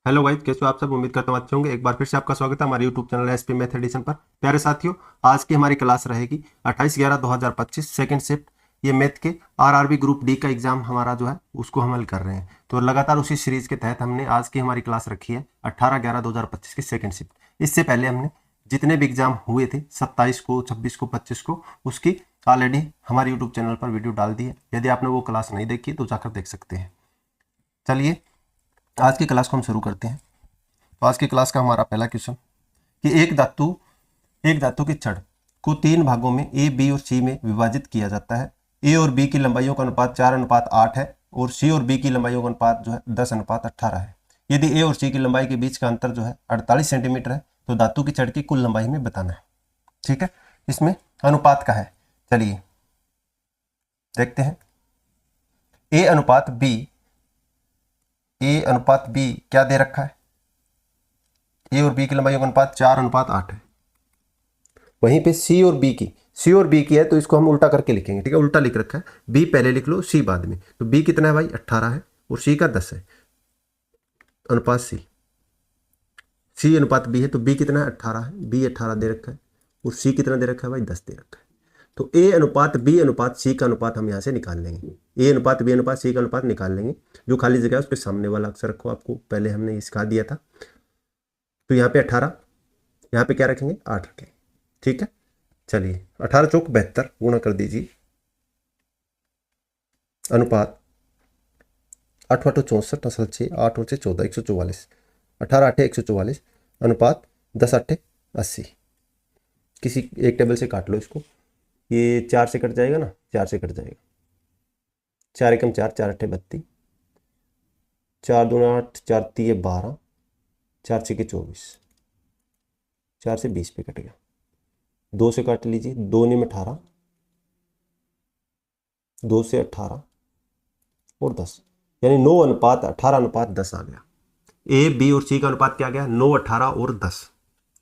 Hello guys, कैसे हो आप सब। उम्मीद करता हूँ अच्छे होंगे। एक बार फिर से आपका स्वागत है हमारे YouTube channel SP math edition पर। प्यारे साथियों, आज की हमारी क्लास रहेगी 28/11/2025 सेकंड शिफ्ट। ये मैथ के आरआरबी ग्रुप डी का एग्जाम हमारा जो है उसको हम हल कर रहे हैं। तो लगातार उसी सीरीज के तहत हमने आज की हमारी क्लास रखी है 18/11/2025 की सेकंड शिफ्ट। इससे पहले हमने जितने भी एग्जाम हुए थे 27 को, 26 को, 25 को, उसकी ऑलरेडी हमारे यूट्यूब चैनल पर वीडियो डाल दी है। यदि आपने वो क्लास नहीं देखी तो जाकर देख सकते हैं। चलिए आज की क्लास को हम शुरू करते हैं। तो आज की क्लास का हमारा पहला क्वेश्चन कि एक धातु की छड़ को तीन भागों में ए, बी और सी में विभाजित किया जाता है। ए और बी की लंबाइयों का अनुपात 4:8 है और सी और बी की लंबाइयों का अनुपात जो है 10:18 है। यदि ए और सी की लंबाई के बीच का अंतर जो है 48 सेंटीमीटर है तो धातु की छड़ की कुल लंबाई में बताना है। ठीक है, इसमें अनुपात का है। चलिए देखते हैं। ए अनुपात बी क्या दे रखा है। ए और बी की लंबाई का अनुपात 4:8 है। वहीं पे सी और बी की है तो इसको हम उल्टा करके लिखेंगे। ठीक है, उल्टा लिख रखा है, बी पहले लिख लो, सी बाद में। तो बी कितना है भाई, 18 है और सी का 10 है। अनुपात सी अनुपात बी है तो बी कितना है, 18 है। बी 18 दे रखा है और सी कितना दे रखा है भाई, 10 दे रखा है। तो ए अनुपात बी अनुपात सी का अनुपात हम यहाँ से निकाल लेंगे। ए अनुपात बी अनुपात सी का अनुपात निकाल लेंगे। जो खाली जगह है उसके सामने वाला अक्षर रखो, आपको पहले हमने ये सिखा दिया था। तो यहाँ पे 18, यहाँ पे क्या रखेंगे, 8 रखेंगे। ठीक है, चलिए 18 चौक 72 गुणा कर दीजिए। अनुपात 8 8 64 असल 6 8 और 14 144, 18 8 144 अनुपात 10 8 80। किसी एक टेबल से काट लो इसको, ये 4 से कट जाएगा ना, 4 से कट जाएगा। 4 एकम 4, 4 8 32, 4 दूना 8, 4 3 12, 4 6 24, 4 से 20 पे कट गया। 2 से काट लीजिए, 2 में 18, 2 से 18 और 10, यानी 9:18:10 आ गया। ए बी और सी का अनुपात क्या गया, 9 18 और 10।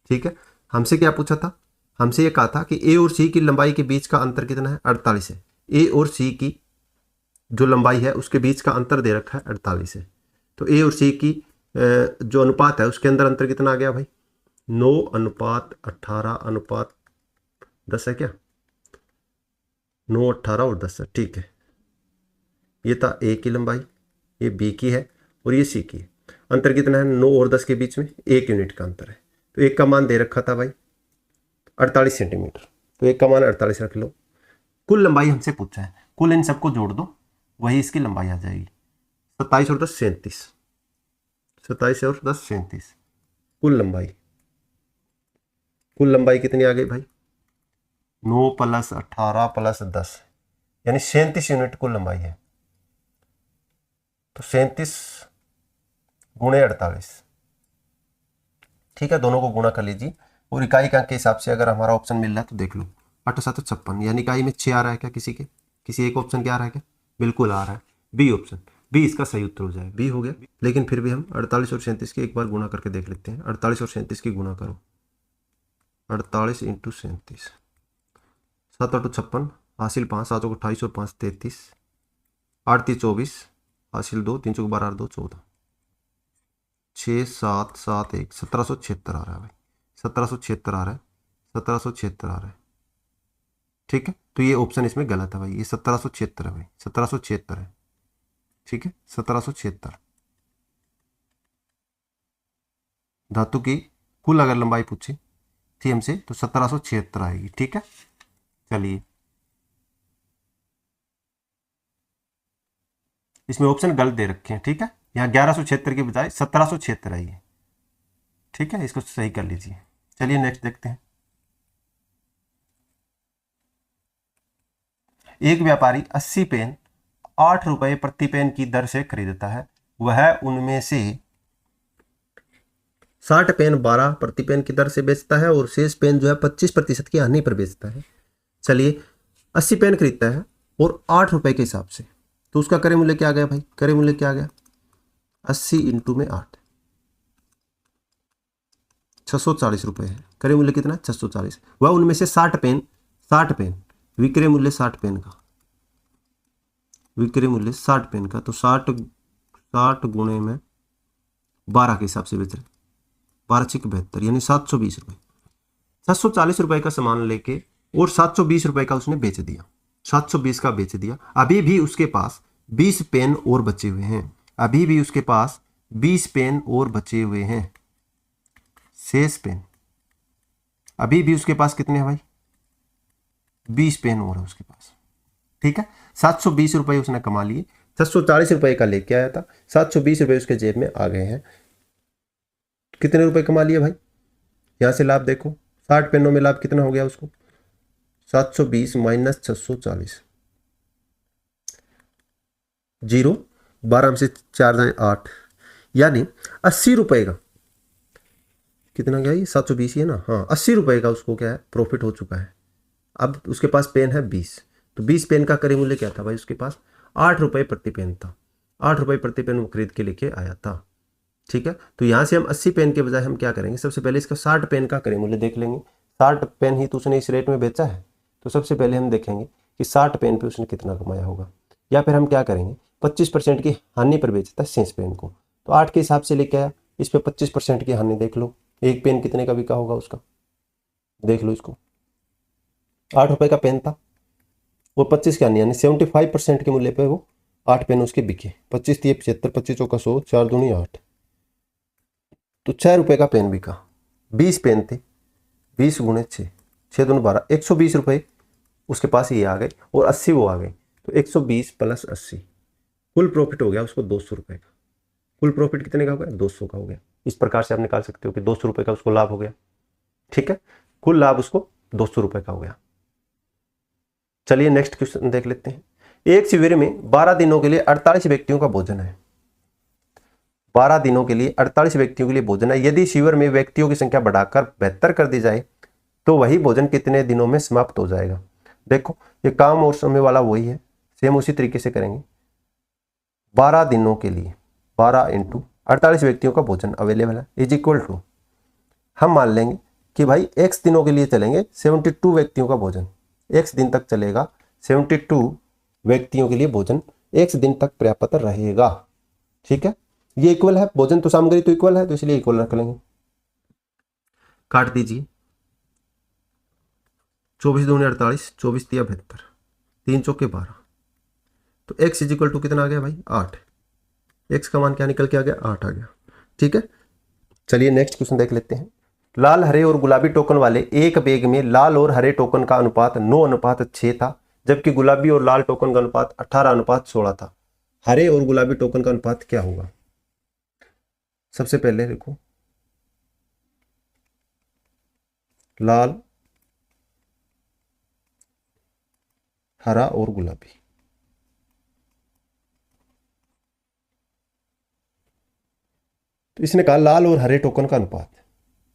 ठीक है, हमसे क्या पूछा था, हमसे ये कहा था कि ए और सी की लंबाई के बीच का अंतर कितना है, 48 है। ए और सी की जो लंबाई है उसके बीच का अंतर दे रखा है 48 है। तो ए और सी की जो अनुपात है उसके अंदर अंतर कितना आ गया भाई, 9:18:10 है क्या, 9 18 और 10 है। ठीक है, ये था ए की लंबाई, ये बी की है और ये सी की है। अंतर कितना है, 9 और 10 के बीच में 1 यूनिट का अंतर है। तो एक का मान दे रखा था भाई 48 सेंटीमीटर, तो एक का मान 48 रख लो। कुल लंबाई हमसे पूछा है, कुल इन सबको जोड़ दो, वही इसकी लंबाई आ जाएगी। 27 और 10 37, 27 और 10 37। कुल लंबाई कितनी आ गई भाई, 9 + 18 + 10, यानी 37 यूनिट कुल लंबाई है। तो 37 गुणे 48। ठीक है, दोनों को गुणा कर लीजिए और इकाई का अंक के हिसाब से अगर हमारा ऑप्शन मिल रहा है तो देख लो। 8 7 56, यानी इकाई में 6 आ रहा है क्या, किसी एक ऑप्शन क्या आ रहा है क्या, बिल्कुल आ रहा है बी ऑप्शन। बी इसका सही उत्तर हो जाए, बी हो गया। लेकिन फिर भी हम 48 और 37 की एक बार गुणा करके देख लेते हैं। 48 और 37 की गुणा करो, 48 × 37, 7 8 56, हासिल 5, 7 28 और 5 33, 8 3 24, हासिल 2, 3 12 और 2 14, 6 7 7 1, 1776 आ रहा है भाई, 1776 आ रहा है, 1776 आ रहा है। ठीक है, तो ये ऑप्शन इसमें गलत है भाई, ये 1776 है भाई, 1776 है। ठीक है, 1776 धातु की कुल अगर लंबाई पूछे थी हमसे तो 1776 आएगी। ठीक है, चलिए इसमें ऑप्शन गलत दे रखे हैं। ठीक है, यहाँ 1176 की बजाय 1776 आई है। ठीक है, इसको सही कर लीजिए। चलिए नेक्स्ट देखते हैं। एक व्यापारी 80 पेन 8 रुपए प्रति पेन की दर से खरीदता है। वह उनमें से 60 पेन 12 प्रति पेन की दर से बेचता है और शेष पेन जो है 25% की हानि पर बेचता है। चलिए 80 पेन खरीदता है और 8 रुपए के हिसाब से, तो उसका क्रय मूल्य क्या आ गया भाई, क्रय मूल्य क्या आ गया, 80 × 8, 640 रुपए है। क्रय मूल्य कितना, 640। वह उनमें से 60 पेन विक्रय मूल्य 60 पेन का, विक्रय मूल्य 60 पेन का, तो 60 60 गुणे में 12 के हिसाब से बेच रहे, 12 6 72 यानी 720 रुपये। 740 रुपये का सामान लेके और 720 रुपये का उसने बेच दिया, 720 का बेच दिया। अभी भी उसके पास 20 पेन और बचे हुए हैं, अभी भी उसके पास 20 पेन और बचे हुए हैं, शेष पेन अभी भी उसके पास कितने हैं भाई, 20 पेन और है उसके पास। ठीक है, 720 रुपये उसने कमा लिए, 740 रुपये का लेके आया था, 720 रुपये उसके जेब में आ गए हैं। कितने रुपए कमा लिए भाई, यहां से लाभ देखो, 60 पेनों में लाभ कितना हो गया उसको, 720 माइनस 640, 0, 12 में से 4 जाए 8, यानी 80 रुपए का, कितना क्या ये 720 ही है ना, हाँ 80 रुपए का उसको क्या है प्रॉफिट हो चुका है। अब उसके पास पेन है 20, तो 20 पेन का क्रय मूल्य क्या था भाई, उसके पास 8 रुपए प्रति पेन था, 8 रुपए प्रति पेन वो खरीद के लेके आया था। ठीक है, तो यहां से हम 80 पेन के बजाय हम क्या करेंगे, सबसे पहले इसका 60 पेन का क्रय मूल्य देख लेंगे। 60 पेन ही तो उसने इस रेट में बेचा है, तो सबसे पहले हम देखेंगे कि 60 पेन पे उसने कितना कमाया होगा, या फिर हम क्या करेंगे 25% की हानि पर बेचता है शेष पेन को, तो 8 के हिसाब से लेके आया, इस पे 25% की हानि देख लो, एक पेन कितने का बिका होगा उसका, देख लो इसको, 8 रुपए का पेन था, वो 25 का नहीं यानी 75% के मूल्य पे वो 8 पेन उसके बिके, 25 3 75, 25 चौका 100, 4 दूनी 8, तो 6 रुपए का पेन बिका। 20 पेन थे, 20 गुणे 6, 6 दूनी 12, 120 रुपए उसके पास ये आ गए और 80 वो आ गए, तो 120 प्लस 80 कुल प्रॉफिट हो गया उसको 200 रुपए का। कुल प्रॉफिट कितने का हो गया, 200 का हो गया। इस प्रकार से आप निकाल सकते हो कि 200 रुपए का उसको लाभ हो गया। ठीक है, कुल लाभ उसको 200 रुपए का हो गया। चलिए नेक्स्ट क्वेश्चन देख लेते हैं। एक शिविर में 12 दिनों के लिए 48 व्यक्तियों का भोजन है, 12 दिनों के लिए 48 व्यक्तियों के लिए भोजन है। यदि शिविर में व्यक्तियों की संख्या बढ़ाकर 72 कर दी जाए तो वही भोजन कितने दिनों में समाप्त हो जाएगा। देखो ये काम और समय वाला वही है, सेम उसी तरीके से करेंगे। 12 दिनों के लिए 12 इंटू 48 व्यक्तियों का भोजन अवेलेबल है इज इक्वल टू, हम मान लेंगे कि भाई x दिनों के लिए चलेंगे 72 व्यक्तियों का भोजन, x दिन तक चलेगा, 72 व्यक्तियों के लिए भोजन x दिन तक पर्याप्त रहेगा। ठीक है, ये इक्वल है, भोजन तो सामग्री तो इक्वल है, तो इसलिए इक्वल रख लेंगे। काट दीजिए, 24 दूनी 48, 24 तिया 72, 3 चौके 12, तो x इज इक्वल टू कितना आ गया भाई 8, x का मान क्या निकल के आ गया 8 आ गया। ठीक है, चलिए नेक्स्ट क्वेश्चन देख लेते हैं। लाल हरे और गुलाबी टोकन वाले एक बैग में लाल और हरे टोकन का अनुपात 9:6 था, जबकि गुलाबी और लाल टोकन का अनुपात 18:16 था। हरे और गुलाबी टोकन का अनुपात क्या होगा। सबसे पहले देखो लाल, हरा और गुलाबी, तो इसने कहा लाल और हरे टोकन का अनुपात,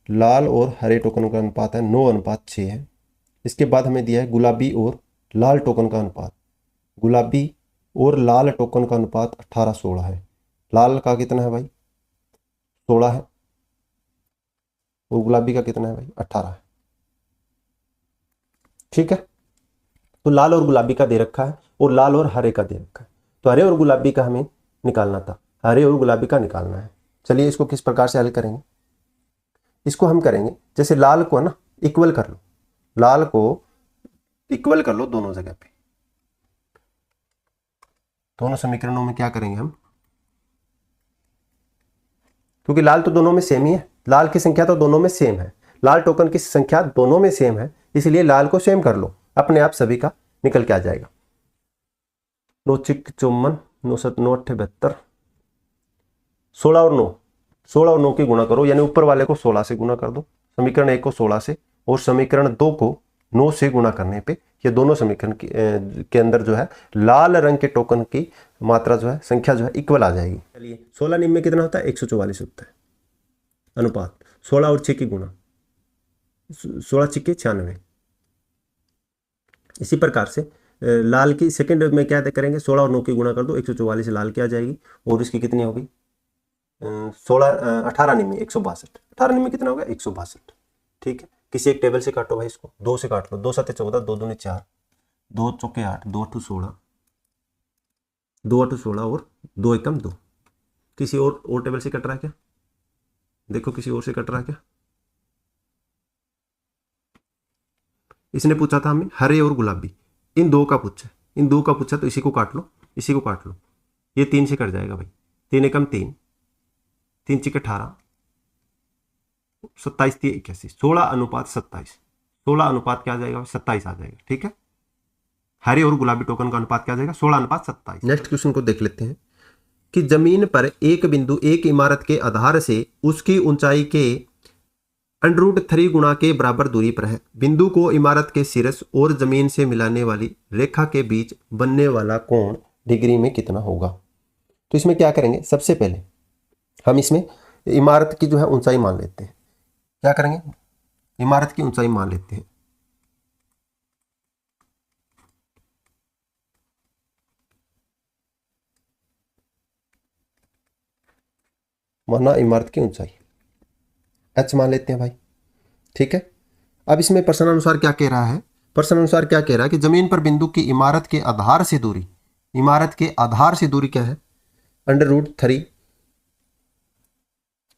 लाल और हरे टोकन का अनुपात है 9:6 है। इसके बाद हमें दिया है गुलाबी और लाल टोकन का अनुपात, गुलाबी और लाल टोकन का अनुपात 18:16 है। लाल का कितना है भाई 16 है और गुलाबी का कितना है भाई 18 है। ठीक है, तो लाल और गुलाबी का दे रखा है और लाल और हरे का दे रखा है, तो हरे और गुलाबी का हमें निकालना था, हरे और गुलाबी का निकालना है। चलिए इसको किस प्रकार से हल करेंगे, इसको हम करेंगे जैसे लाल को ना इक्वल कर लो, लाल को इक्वल कर लो दोनों जगह पे, दोनों समीकरणों में क्या करेंगे हम, क्योंकि लाल तो दोनों में सेम ही है, लाल की संख्या तो दोनों में सेम है, लाल टोकन की संख्या दोनों में सेम है, इसलिए लाल को सेम कर लो, अपने आप सभी का निकल के आ जाएगा। 9 चिक 54, 9 7 9 8 72, 16 और 9, 16 और 9 की गुणा करो, यानी ऊपर वाले को 16 से गुणा कर दो, समीकरण 1 को 16 से और समीकरण 2 को 9 से गुणा करने पे ये दोनों समीकरण के अंदर जो है लाल रंग के टोकन की मात्रा जो है संख्या जो है इक्वल आ जाएगी। चलिए 16 निम्न में कितना होता है 144 होता है अनुपात, 16 और 6 की गुणा, 16 6 96। इसी प्रकार से लाल की सेकंड में क्या करेंगे, 16 और 9 की गुणा कर दो, 144 लाल की आ जाएगी और इसकी कितनी होगी 18 निम्न 162, 18 निम्न कितना होगा 162। ठीक है, किसी एक टेबल से काटो भाई, इसको 2 से काट लो, 2 7 14, 2 दूनी 4, 2 चौके 8, 2 8 16, 2 8 16 और 2 एकम 2। किसी और टेबल से कट रहा है क्या, देखो किसी और से कट रहा है क्या? इसने पूछा था हमें हरे और गुलाबी, इन दो का पूछा, इन दो का पूछा तो इसी को काट लो, इसी को काट लो, ये 3 से कट जाएगा भाई, 3 एकम 3, 3 चिक 18, 27 3 81, 16:27, 16 क्या आ जाएगा? 27 आ जाएगा। ठीक है, हरे और गुलाबी टोकन का अनुपात क्या आ जाएगा? 16:27। नेक्स्ट क्वेश्चन को देख लेते हैं कि जमीन पर एक बिंदु एक इमारत के आधार से उसकी ऊंचाई के √3 गुणा के बराबर दूरी पर है। बिंदु को इमारत के शीर्ष और जमीन से मिलाने वाली रेखा के बीच बनने वाला कोण डिग्री में कितना होगा? तो इसमें क्या करेंगे, सबसे पहले हम इसमें इमारत की जो है ऊंचाई मान लेते हैं। क्या करेंगे, इमारत की ऊंचाई मान लेते हैं। माना इमारत की ऊंचाई h मान लेते हैं भाई। ठीक है, अब इसमें प्रश्नानुसार क्या कह रहा है? प्रश्नानुसार क्या कह रहा है कि जमीन पर बिंदु की इमारत के आधार से दूरी, इमारत के आधार से दूरी क्या है? √3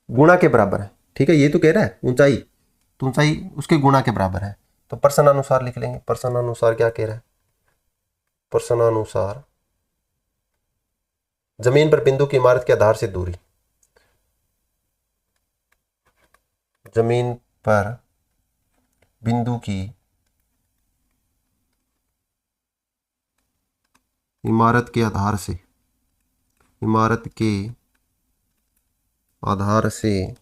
गुणा के बराबर है। ठीक है, ये तो कह रहा है ऊंचाई, तो ऊंचाई उसके गुणा के बराबर है। तो प्रश्नानुसार लिख लेंगे। प्रश्नानुसार क्या कह रहा है? प्रश्नानुसार जमीन पर बिंदु की इमारत के आधार से दूरी, जमीन पर बिंदु की इमारत के आधार से, इमारत के आधार से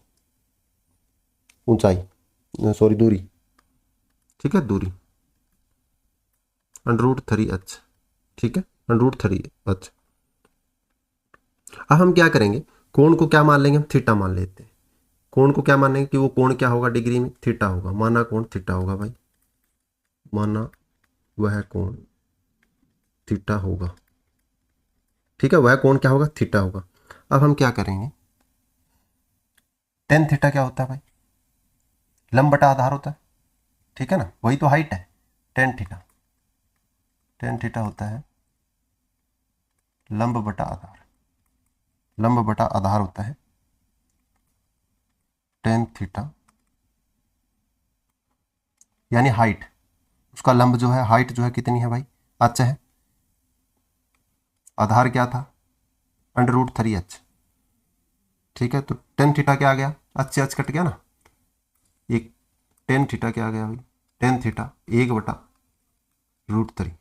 ऊंचाई, सॉरी दूरी, ठीक है, दूरी √3h। ठीक है, √3h। अब हम क्या करेंगे, कोण को क्या मान लेंगे? हम थीटा मान लेते हैं। कोण को क्या मान लेंगे कि वो कोण क्या होगा डिग्री में? थीटा होगा। माना कोण थीटा होगा भाई, माना वह कोण थीटा होगा। ठीक है, वह कोण क्या होगा? थीटा होगा। अब हम क्या करेंगे, टेन थीटा क्या होता है भाई? लंब बटा आधार होता है। ठीक है ना, वही तो हाइट है। टेन थीटा, टेन थीटा होता है लंब बटा आधार, लंब बटा आधार होता है टेन थीटा, यानी हाइट, उसका लंब जो है, हाइट जो है कितनी है भाई? h है। आधार क्या था? √3h। ठीक है, तो टेन थीटा क्या आ गया? h से h कट गया ना, एक टेन थीटा क्या आ गया भाई? Tan theta 1/√3।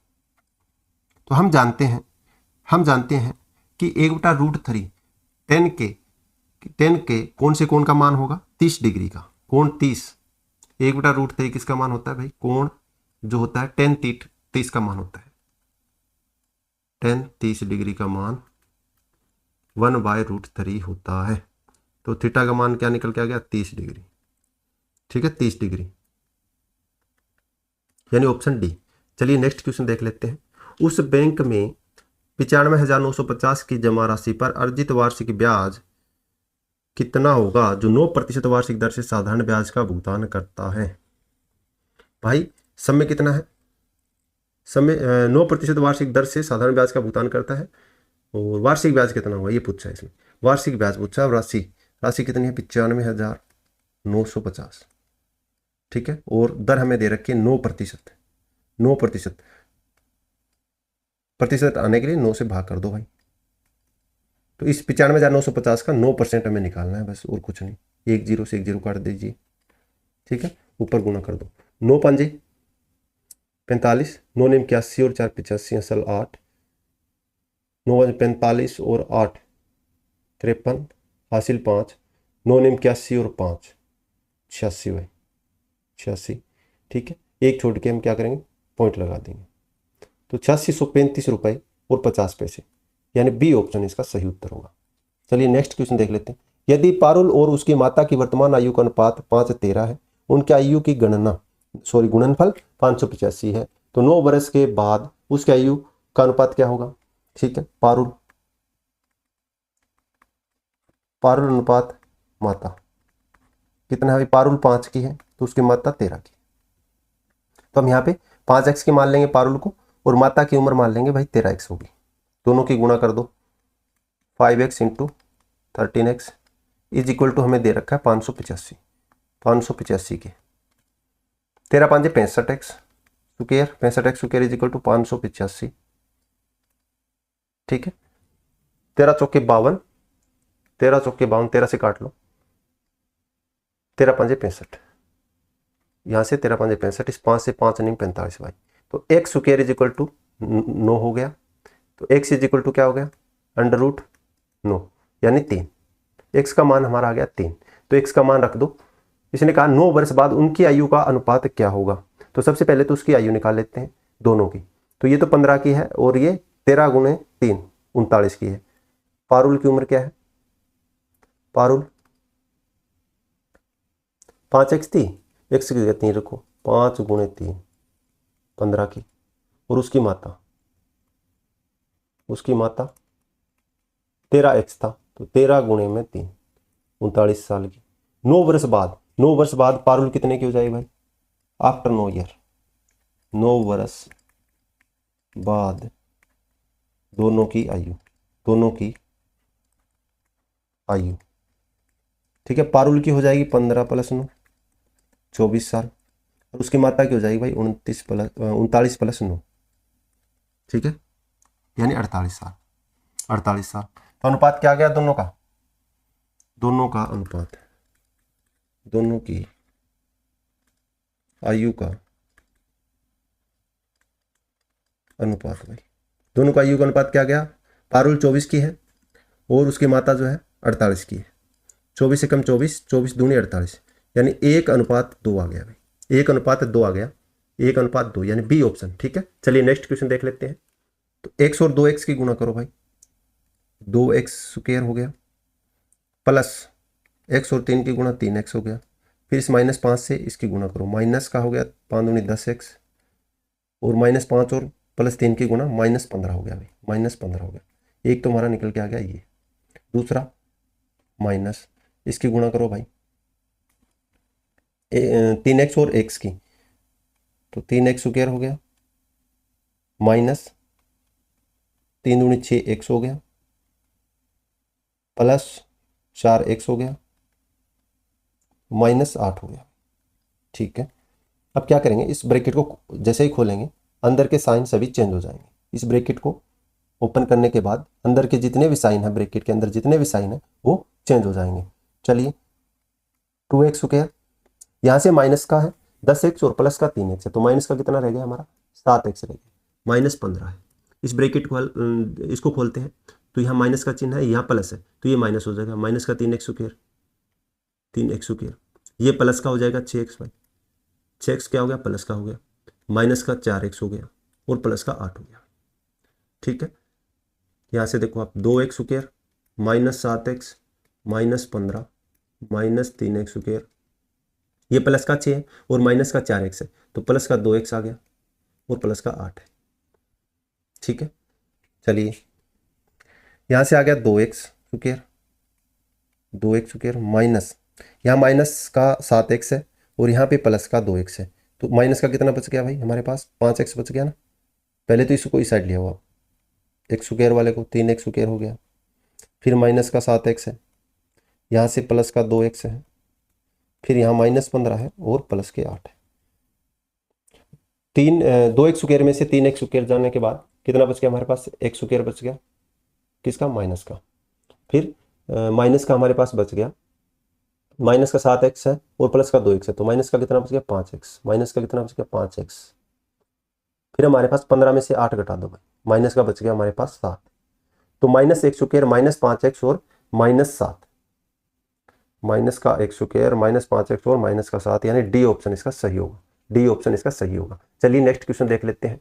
तो हम जानते हैं कि 1/√3 टेन के कौन से कोण का मान होगा? 30 डिग्री का कोण, 30। 1/√3 किसका मान होता है भाई? कोण जो होता है टेन 30 का मान होता है, टेन 30 डिग्री का मान 1/√3 होता है। तो थीटा का मान क्या निकल के आ गया? 30 डिग्री। ठीक है, 30 डिग्री, यानी ऑप्शन डी। चलिए नेक्स्ट क्वेश्चन देख लेते हैं। उस बैंक में 95,950 की जमा राशि पर अर्जित वार्षिक ब्याज कितना होगा जो 9% वार्षिक दर से साधारण ब्याज का भुगतान करता है? भाई समय कितना है? समय 9% वार्षिक दर से साधारण ब्याज का भुगतान करता है, और वार्षिक ब्याज कितना होगा ये पूछा है इसमें। वार्षिक ब्याज पूछा है, राशि राशि कितनी है? 95,950। ठीक है, और दर हमें दे रखी है 9%। 9% प्रतिशत आने के लिए 9 से भाग कर दो भाई। तो इस 95,950 का 9% हमें निकालना है बस, और कुछ नहीं। एक जीरो से एक जीरो काट दीजिए। ठीक है, ऊपर गुना कर दो। 9 5 45, 9 9 81 और 4 85 असल 8, 9 45 और 8 53 हासिल 5, 9 9 81 और 5 86 भाई, 86। ठीक है, एक छोड़ के हम क्या करेंगे? पॉइंट लगा देंगे। तो 8635 रुपये और 50 पैसे, यानी बी ऑप्शन इसका सही उत्तर होगा। चलिए नेक्स्ट क्वेश्चन देख लेते हैं। यदि पारुल और उसकी माता की वर्तमान आयु का अनुपात 5:13 है, उनकी आयु की गुणनफल 585 है, तो 9 वर्ष के बाद उसकी आयु का अनुपात क्या होगा? ठीक है, पारुल अनुपात माता कितना है? पारुल 5 की है तो उसकी माता 13 की। तो हम यहाँ पे 5x की मान लेंगे पारुल को, और माता की उम्र मान लेंगे भाई 13x होगी। दोनों की गुणा कर दो, 5x × 13x is equal to हमें दे रखा है 585, 585 के 13 5 65x square, 65x square is equal to 585। ठीक है, 13 चौके 52, 13 चौके 52, 13 से काट लो, 13 5 65, यहाँ से 13 5 65, इस 5 से 5 नहीं 45 भाई। तो x square is equal to 9 हो गया। तो x इज इक्वल टू क्या हो गया, अंडर रूट 9 यानी 3। x का मान हमारा आ गया 3। तो x का मान रख दो। इसने कहा 9 वर्ष बाद उनकी आयु का अनुपात क्या होगा। तो सबसे पहले तो उसकी आयु निकाल लेते हैं दोनों की। तो ये तो 15 की है और ये 13 गुणे 3 39 की है। पारुल की उम्र क्या है, पारुल 5x थी, x की जगह 3 रखो, 5 गुणे 3 15 की। और उसकी माता 13x था, तो 13 गुणे में 3 39 साल की। 9 वर्ष बाद, 9 वर्ष बाद पारुल कितने की हो जाएगी भाई, आफ्टर 9 ईयर, 9 वर्ष बाद दोनों की आयु। ठीक है, पारुल की हो जाएगी 15 + 9 24 साल, और उसकी माता की हो जाएगी भाई 39 + 9। ठीक है, यानी 48 साल, 48 साल। तो अनुपात क्या आ गया दोनों का अनुपात, दोनों की आयु का अनुपात भाई, दोनों का आयु का अनुपात क्या गया, पारुल 24 की है और उसकी माता जो है 48 की है। 24 से कम 24, 24 दूनी 48, यानी 1:2 आ गया भाई, 1:2 आ गया, 1:2 यानी बी ऑप्शन। ठीक है, चलिए नेक्स्ट क्वेश्चन देख लेते हैं। तो x और 2x की गुणा करो भाई, 2x स्क्वायर हो गया, प्लस x और 3 की गुणा 3x हो गया। फिर इस -5 से इसकी गुणा करो, माइनस का हो गया 5 दूनी 10x, और -5 और +3 की गुणा -15 हो गया भाई, -15 हो गया। एक तो हमारा निकल के आ गया ये, दूसरा माइनस, इसकी गुणा करो भाई 3x और x की, तो 3x स्क्वायर हो गया, माइनस 3 दूनी 6x हो गया, प्लस 4x हो गया, -8 हो गया। ठीक है, अब क्या करेंगे, इस ब्रैकेट को जैसे ही खोलेंगे अंदर के साइन सभी चेंज हो जाएंगे। इस ब्रैकेट को ओपन करने के बाद अंदर के जितने भी साइन है, ब्रैकेट के अंदर जितने भी साइन है वो चेंज हो जाएंगे। चलिए 2x स्क्वायर, यहाँ से माइनस का है 10x और प्लस का 3x है, तो माइनस का कितना रह गया हमारा, 7x रह गया, -15 है। इस ब्रैकेट को इसको खोलते हैं, तो यहाँ माइनस का चिन्ह है, यहाँ प्लस है, तो ये माइनस हो जाएगा, माइनस का 3x स्क्वायर, 3x स्क्वायर, ये प्लस का हो जाएगा 6x भाई, 6x क्या हो गया, प्लस का हो गया, माइनस का 4x हो गया, और प्लस का 8 हो गया। ठीक है, यहाँ से देखो आप 2x square, -7x, -15, -3x square, ये प्लस का 6 है और माइनस का 4x है, तो प्लस का 2x आ गया और प्लस का 8 है। ठीक है, चलिए यहाँ से आ गया 2x square, 2x square minus, यहाँ माइनस का 7x है और यहाँ पे प्लस का 2x है, तो माइनस का कितना बच गया भाई हमारे पास, 5x बच गया ना। पहले तो इसको इस साइड लिया हुआ, x स्क्वायर वाले को 3x स्क्वायर हो गया, फिर माइनस का 7x है, यहाँ से प्लस का 2x है, फिर यहाँ -15 है और प्लस के 8 है। 2x स्क्वायर में से 3x स्क्वायर जाने के बाद कितना बच गया हमारे पास, x स्क्वायर बच गया, किसका, माइनस का। फिर माइनस का हमारे पास बच गया, माइनस का 7x है और प्लस का 2x है, तो माइनस का कितना बच गया, 5x, माइनस का कितना बच गया, 5x। फिर हमारे पास 15 में से 8 घटा दो भाई, माइनस का बच गया हमारे पास 7, तो -x स्क्वायर -5x और -7, माइनस का x स्क्वायर -5x और माइनस का 7, यानी डी ऑप्शन इसका सही होगा, डी ऑप्शन इसका सही होगा। चलिए नेक्स्ट क्वेश्चन देख लेते हैं।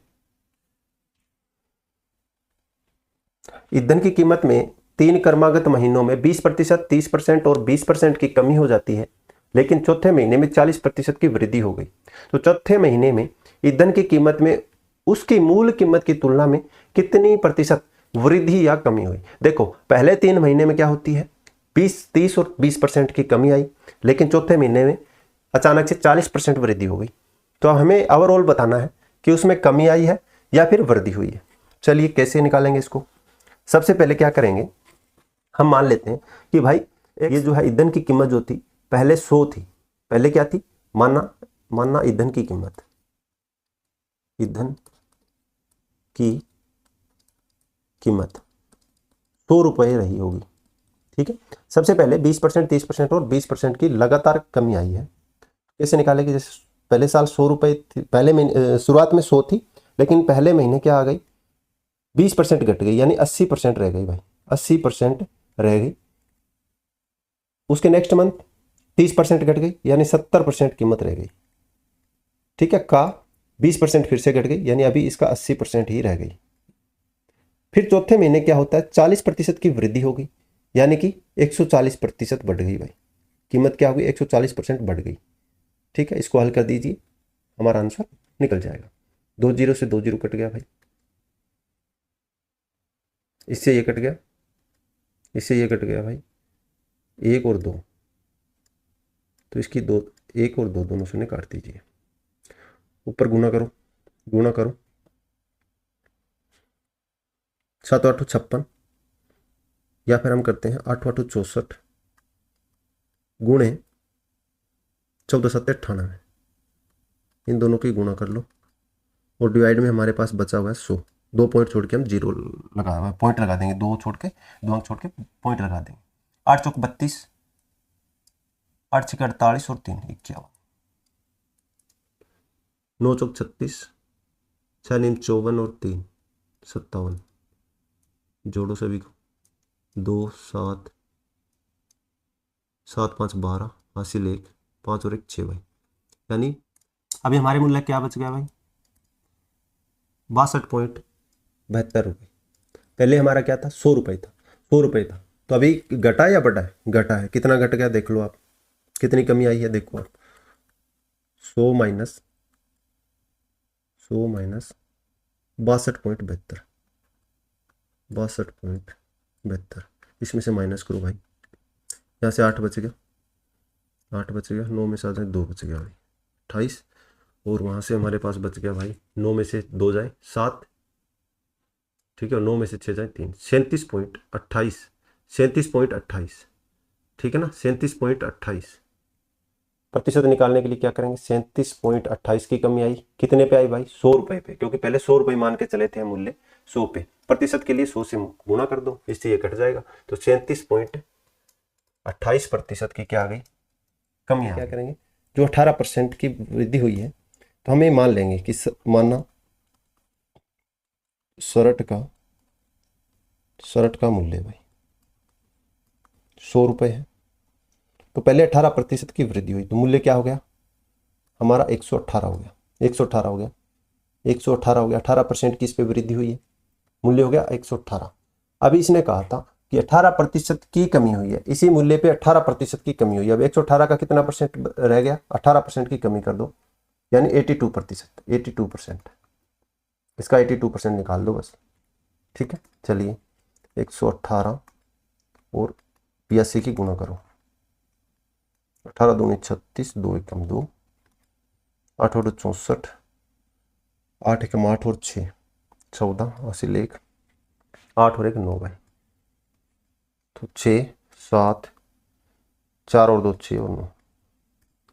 ईंधन की कीमत में 3 क्रमागत महीनों में 20%, 30% और 20% की कमी हो जाती है, लेकिन चौथे महीने में 40% की वृद्धि हो गई। तो चौथे महीने में ईंधन की कीमत में उसकी मूल कीमत की तुलना में कितनी प्रतिशत वृद्धि या कमी हुई। देखो पहले 3 महीने में क्या होती है, 20, 30 और 20% की कमी आई, लेकिन चौथे महीने में अचानक से 40% वृद्धि हो गई। तो हमें ओवरऑल बताना है कि उसमें कमी आई है या फिर वृद्धि हुई है। चलिए कैसे निकालेंगे इसको। सबसे पहले क्या करेंगे, हम मान लेते हैं कि भाई ये जो है ईंधन की कीमत जो थी पहले 100 थी। पहले क्या थी, मानना ईंधन की कीमत, ईंधन की कीमत 100 रुपये रही होगी। ठीक है, सबसे पहले 20%, 30% और 20% की लगातार कमी आई है। कैसे निकालेंगे, जैसे पहले साल 100 रुपये थी, पहले महीने शुरुआत में 100 थी, लेकिन पहले महीने क्या आ गई, 20% घट गई, यानी 80% रह गई भाई, 80% रह गई। उसके नेक्स्ट मंथ 30% घट गई, यानी 70% कीमत रह गई। ठीक है, का 20% फिर से घट गई, यानी अभी इसका 80% ही रह गई। फिर चौथे महीने क्या होता है, 40% की वृद्धि हो गई, यानी कि 140% बढ़ गई भाई, कीमत क्या होगी, 140% बढ़ गई। ठीक है, इसको हल कर दीजिए, हमारा आंसर निकल जाएगा। 2 जीरो से 2 जीरो कट गया भाई, इससे ये कट गया, इससे ये कट गया भाई, 1 और 2, तो इसकी 2, 1 और 2 दोनों से काट दीजिए, ऊपर गुना करो, गुणा करो, 7 8 56, या फिर हम करते हैं 8 8 64 गुणे 14 7 98, इन दोनों की गुणा कर लो, और डिवाइड में हमारे पास बचा हुआ है 100। 2 पॉइंट छोड़ के हम जीरो लगा हुआ है, पॉइंट लगा देंगे, 2 छोड़ के, 2 अंक छोड़ के पॉइंट लगा देंगे। 8 चौक 32, 8 छक 48 और 3 51, 9 चौक 36, 6 नीम 54 और 3 57, जोड़ो सभी को, 2 7 7 5 12, हासिल 1, 5 और 1 6 भाई, यानी अभी हमारे मूल्य क्या बच गया भाई, 62.72 रुपये। पहले हमारा क्या था, 100 रुपये था, 100 रुपये था, तो अभी घटा या बढ़ा है, घटा है। कितना घट गया देख लो आप, कितनी कमी आई है देखो आप, 100 माइनस 62.72, 62.72, इसमें से माइनस करो भाई, यहाँ से 8 बच गया, 8 बच गया, 9 में से आ जाए 2 बच गया भाई, 28, और वहाँ से हमारे पास बच गया भाई, 9 में से 2 जाए 7, ठीक है, 9 में से 6 जाए 3, 37.28, 37.28, ठीक है ना, 37.28 प्रतिशत निकालने के लिए क्या करेंगे, 37.28 की कमी आई, कितने पे आई भाई, 100 रुपये पे, क्योंकि पहले 100 रुपये मान के चले थे मूल्य 100 पे, प्रतिशत के लिए 100 से गुणा कर दो, इससे ये कट जाएगा, तो 37.28% की क्या आ गई, कमी। क्या करेंगे, जो 18% की वृद्धि हुई है, तो हमें मान लेंगे कि माना शर्ट का मूल्य भाई 100 रुपये है, तो पहले 18% की वृद्धि हुई, तो मूल्य क्या हो गया हमारा, 118 हो गया, 118 हो गया, 118 हो गया, 18% की इस पर वृद्धि हुई है, मूल्य हो गया 118। अभी इसने कहा था कि 18% की कमी हुई है, इसी मूल्य पे 18% की कमी हुई है, अब 118 का कितना परसेंट रह गया, 18% की कमी कर दो, यानी 82%, 82%, इसका 82% निकाल दो बस। ठीक है, चलिए 118 और 82 की गुणा करो, 18 दूनी 36, 2 एकम 2, 8 और 64, 8 एकम 8 और 6 14, हासिल 1, 8 और 1 9 भाई, तो 6 7, 4 और 2 6 और 9,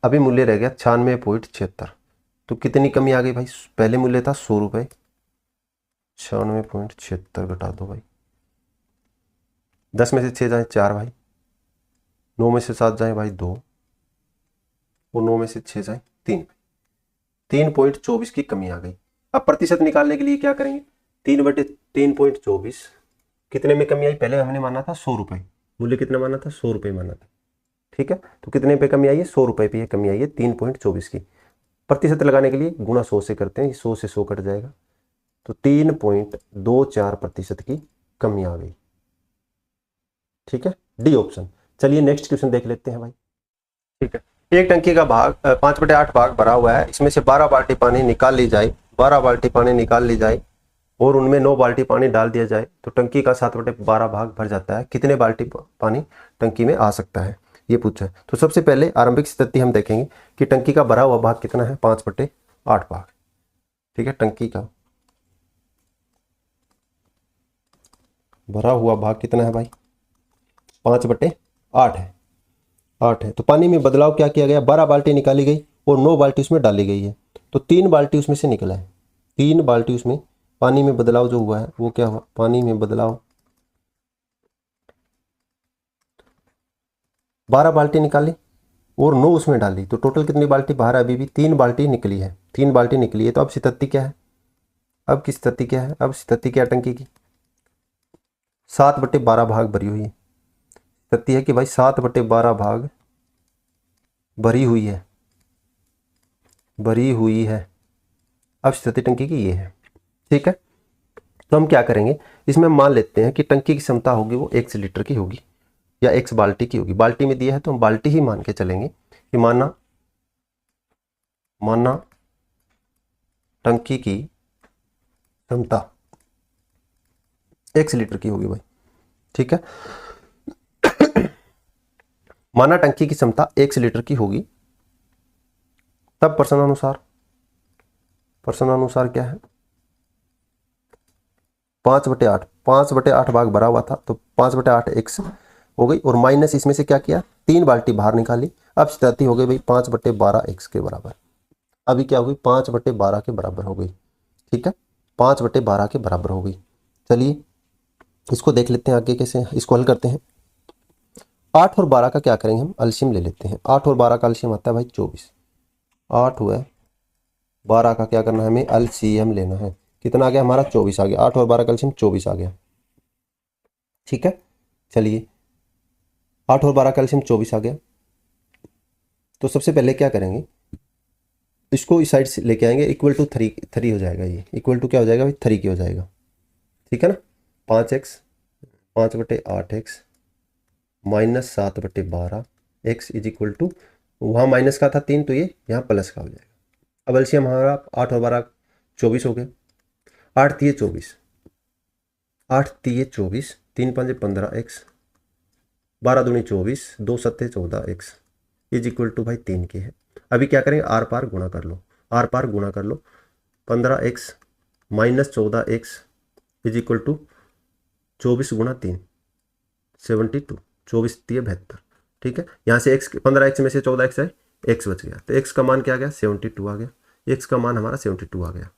अभी मूल्य रह गया 96.76, तो कितनी कमी आ गई भाई, पहले मूल्य था 100 रुपये, 96.76 घटा दो भाई, 10 में से 6 जाए 4 भाई, 9 में से 7 जाए भाई 2, और 9 में से 6 जाए 3, 3.24 की कमी आ गई। अब प्रतिशत निकालने के लिए क्या करेंगे, 3/3.24, कितने में कमी आई, पहले हमने माना था 100 रुपये, मूल्य कितना माना था, 100 रुपये माना था। ठीक है, तो कितने पे कमी आई है, 100 रुपये पे कमी आई है, 3.24 की। प्रतिशत लगाने के लिए गुणा 100 से करते हैं, 100 से 100 कट जाएगा, तो 3.24% की कमी आ गई। ठीक है, डी ऑप्शन। चलिए नेक्स्ट क्वेश्चन देख लेते हैं भाई। ठीक है, एक टंकी का भाग 5/8 भाग भरा हुआ है, इसमें से 12 बाल्टी पानी निकाल ली जाए, 12 बाल्टी पानी निकाल ली जाए और उनमें 9 बाल्टी पानी डाल दिया जाए, तो टंकी का 7/12 भाग भर जाता है, कितने बाल्टी पानी टंकी में आ सकता है, ये पूछा है। तो सबसे पहले आरंभिक स्थिति हम देखेंगे कि टंकी का भरा हुआ भाग कितना है, 5/8 भाग। ठीक है, टंकी का भरा हुआ भाग कितना है भाई, 5/8 है। 8 है। तो पानी में बदलाव क्या किया गया, 12 बाल्टी निकाली गई और 9 बाल्टी उसमें डाली गई है। तो 3 बाल्टी उसमें से निकला है, 3 बाल्टी उसमें पानी में बदलाव जो हुआ है वो क्या हुआ, पानी में बदलाव 12 बाल्टी निकाली और 9 उसमें डाली, तो टोटल कितनी बाल्टी बाहर, अभी भी 3 बाल्टी निकली है, 3 बाल्टी निकली है। तो अब स्थिति क्या है, अब की स्थिति क्या है, अब स्थिति क्या टंकी की 7/12 भाग भरी हुई है। स्थिति है कि भाई 7/12 भाग भरी हुई है, भरी हुई है। अब स्थिति टंकी की ये है, ठीक है। तो हम क्या करेंगे, इसमें मान लेते हैं कि टंकी की क्षमता होगी वो x लीटर की होगी या x बाल्टी की होगी। बाल्टी में दिया है तो हम बाल्टी ही मान के चलेंगे कि माना टंकी की क्षमता x लीटर की होगी भाई, ठीक है। माना टंकी की क्षमता x लीटर की होगी, तब प्रश्नानुसार क्या है 5/8, 5/8 भाग भरा हुआ था तो 5/8 x हो गई, और माइनस इसमें से क्या किया 3 बाल्टी बाहर निकाली। अब स्थिति हो गई भाई 5/12 x के बराबर। अभी क्या हो गई 5/12 के बराबर हो गई, ठीक है, 5/12 के बराबर हो गई। चलिए इसको देख लेते हैं आगे कैसे इसको हल करते हैं। 8 और 12 का क्या करेंगे, हम एलसीएम ले लेते हैं। 8 और 12 का एलसीएम आता है भाई 24। 8 हुआ 12 का क्या करना है, हमें एलसीएम लेना है। कितना आ गया हमारा 24 आ गया, 8 और 12 का एलसीएम 24 आ गया, ठीक है। चलिए 8 और 12 का एलसीएम 24 आ गया, तो सबसे पहले क्या करेंगे, इसको इस साइड से लेके आएंगे, इक्वल टू 3 हो जाएगा, ये इक्वल टू क्या हो जाएगा भाई 3 की हो जाएगा, ठीक है ना। 5x 5/8x minus 7/12 x is equal to, वहाँ माइनस का था 3 तो ये यहाँ प्लस का हो जाएगा। अब एलसीएम हमारा 8 और 12 24 हो गया, 8 3 24, 8 3 24, 3 5 15x, 12 दूनी 24, 2 7 14x इज इक्वल टू भाई 3 की है। अभी क्या करेंगे, आर पार गुणा कर लो, आर पार गुणा कर लो, 15x minus 14x is equal to 24 गुणा 3 72, 24 3 72, ठीक है। यहाँ से x 15x में से 14x है, x बच गया, तो x का मान क्या आ गया 72 आ गया, x का मान हमारा 72 आ गया,